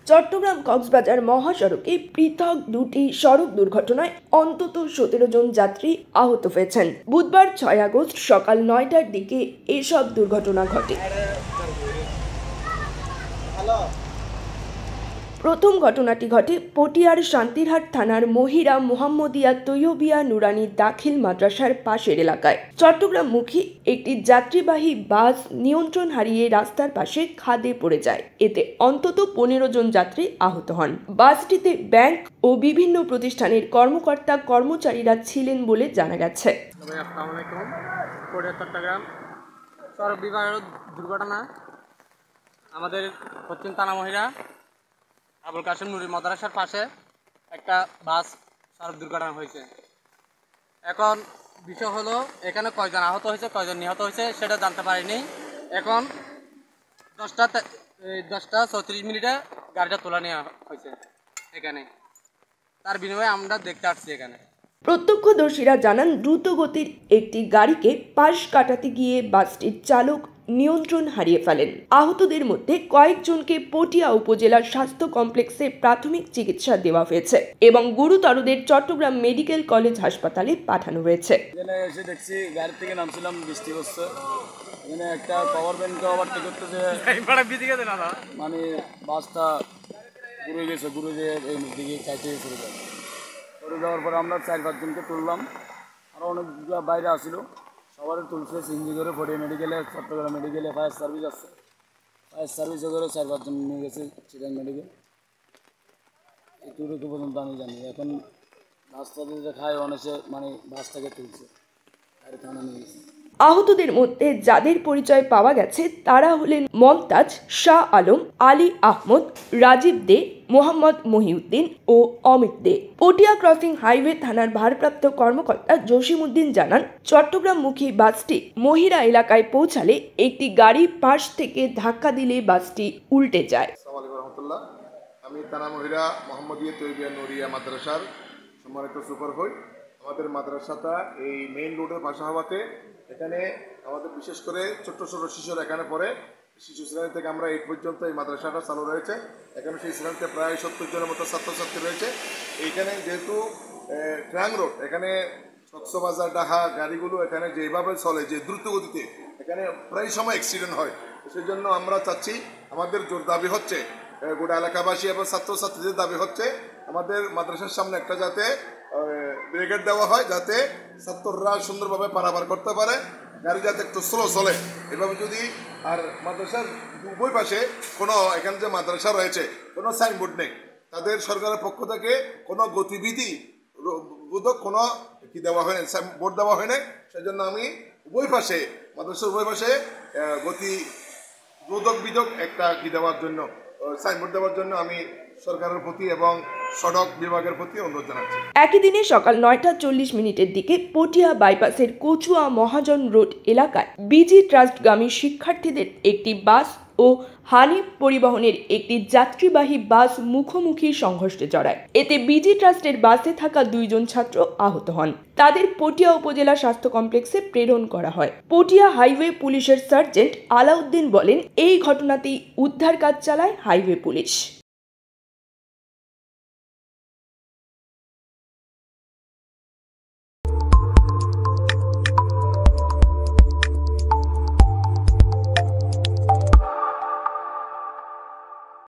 চট্টগ্রাম কক্সবাজার মহাসড়কে পৃথক দুটি সড়ক দুর্ঘটনায় অন্তত 17 জন যাত্রী আহত হয়েছেন। বুধবার 6 আগস্ট সকাল 9টার দিকে এসব দুর্ঘটনা ঘটে। প্রথম ঘটনাটি ঘটে পটিয়ার শান্তিরহাট থানার মহিরা মোহাম্মদিয়া তৈয়বিয়া নুরানি দাখিল মাদ্রাসার পাশের এলাকায়। চট্টগ্রামমুখী একটি যাত্রীবাহী বাস নিয়ন্ত্রণ হারিয়ে রাস্তার পাশে খাদে পড়ে যায়। এতে অন্তত 15 জন যাত্রী আহত হন। বাসটিতে ব্যাংক ও বিভিন্ন প্রতিষ্ঠানের কর্মকর্তা কর্মচারীরা ছিলেন বলে জানা গেছে। চট্টগ্রাম সড়ক বিভাগের দুর্ঘটনা আমাদের পশ্চিম থানা মহিরা আবুল কাসেম নুরি মাদ্রাসার পাশে একটা বাস সড়ক দুর্ঘটনা হয়েছে। এখন বিষয় হলো এখানে কয়জন আহত হয়েছে কয়জন নিহত হয়েছে সেটা জানতে পারিনি। এখন 10:34 গাড়িটা তোলা নেওয়া হয়েছে এখানে, তার বিনিময়ে আমরা দেখতে আসছি। এখানে প্রত্যক্ষদর্শীরা জানান, দ্রুত গতির একটি গাড়িকে পাশ কাটাতে গিয়ে বাসটির চালক নিয়ন্ত্রণ হারিয়ে ফেলেন। আহতদের মধ্যে কয়েকজনকে পটিয়া উপজেলা স্বাস্থ্য কমপ্লেক্সে প্রাথমিক চিকিৎসা দেওয়া হয়েছে এবং গুরুতরদের চট্টগ্রাম মেডিকেল কলেজ হাসপাতালে পাঠানো হয়েছে। এসে দেখছি গাড়ি থেকে নামছিলাম, বৃষ্টি হচ্ছে, এখানে একটা পাওয়ার ব্যাংকে ওভারটেক করতেছে, মানে বাসটা ঘুরে গেছে, ঘুরে যেয়ে এই দিকে চাইতে শুরু করে করে যাওয়ার পরে আমরা 4-5 জনকে তুললাম, আরও অনেকগুলো বাইরে আসছিল, সবারই তুলছে সিএনজি করে পটিয়া মেডিকেলে, চট্টগ্রাম মেডিকেলে ফায়ার সার্ভিস আছে, ফায়ার সার্ভিসে করে 4-5 জন নিয়ে গেছে চিটাং মেডিকেল। এইটুকু পর্যন্ত আমি জানি। এখন রাস্তাতে যে খায় অনেকে মানে বাসটাকে তুলছে আর থানা নিয়ে গেছে। আহতদের মধ্যে যাদের পরিচয় পাওয়া গেছে তারা হলেন মমতাজ, শাহ আলম, আলী আহমদ, রাজীব দে, মোহাম্মদ মহিউদ্দিন ও অমিত দে। পটিয়া ক্রসিং হাইওয়ে থানার ভারপ্রাপ্ত কর্মকর্তা জসিমউদ্দিন জানান, চট্টগ্রামমুখী বাসটি মহিরা এলাকায় পৌঁছালে একটি গাড়ি পাশ থেকে ধাক্কা দিলে বাসটি উল্টে যায়। আমি থানা মহিরা মোহাম্মদিয়া তৈয়বিয়া নুরিয়া মাদ্রাসার সম্মানিত সুপার হই। আমাদের মাদ্রাসাটা এই মেইন রোডের পাশে হওয়াতে এখানে আমাদের বিশেষ করে ছোট্ট ছোট শিশুরা এখানে পড়ে। শিশু শ্রেণী থেকে আমরা 8 পর্যন্ত এই মাদ্রাসাটা চালু রয়েছে। এখানে সেই শ্রেণীতে প্রায় 70 জনের মতো ছাত্রছাত্রী রয়েছে। এইখানে যেহেতু ট্রাং রোড, এখানে কক্সবাজার ডাহা গাড়িগুলো এখানে যেভাবে চলে, যে দ্রুত গতিতে, এখানে প্রায় সময় অ্যাক্সিডেন্ট হয়। সেই জন্য আমরা চাচ্ছি, আমাদের জোর দাবি হচ্ছে, গোটা এলাকাবাসী এবং ছাত্রছাত্রীদের দাবি হচ্ছে, আমাদের মাদ্রাসার সামনে একটা যাতে ব্রিগেড দেওয়া হয়, যাতে ছাত্ররা সুন্দরভাবে পারাপার করতে পারে, গাড়ি যাতে একটু স্লো চলে। এভাবে যদি, আর মাদ্রাসার উভয় পাশে কোনো, এখানে যে মাদ্রাসা রয়েছে কোনো সাইনবোর্ড নেই, তাদের সরকারের পক্ষ থেকে কোনো গতিবিধি বোধক কোনো কি দেওয়া হয় না, বোর্ড দেওয়া হয় না। সেই জন্য আমি উভয় পাশে, মাদ্রাসার উভয় পাশে গতি বোধক বিধক একটা কি দেওয়ার জন্য, সাইনবোর্ড দেওয়ার জন্য আমি সরকারের প্রতি এবং সড়ক বিভাগের প্রতি অনুরোধ জানাচ্ছি। একই দিনে সকাল 9:40 দিকে পটিয়া বাইপাসের কচুয়া মহাজন রোড এলাকায় বিজি ট্রাস্টগামী শিক্ষার্থীদের একটি বাস ও হানিফ পরিবহনের একটি যাত্রীবাহী বাস মুখোমুখি সংঘর্ষে জড়ায়। এতে বিজি ট্রাস্টের বাসে থাকা 2 জন ছাত্র আহত হন। তাদের পটিয়া উপজেলা স্বাস্থ্য কমপ্লেক্সে প্রেরণ করা হয়। পটিয়া হাইওয়ে পুলিশের সার্জেন্ট আলাউদ্দিন বলেন, এই ঘটনাতেই উদ্ধার কাজ চালায় হাইওয়ে পুলিশ।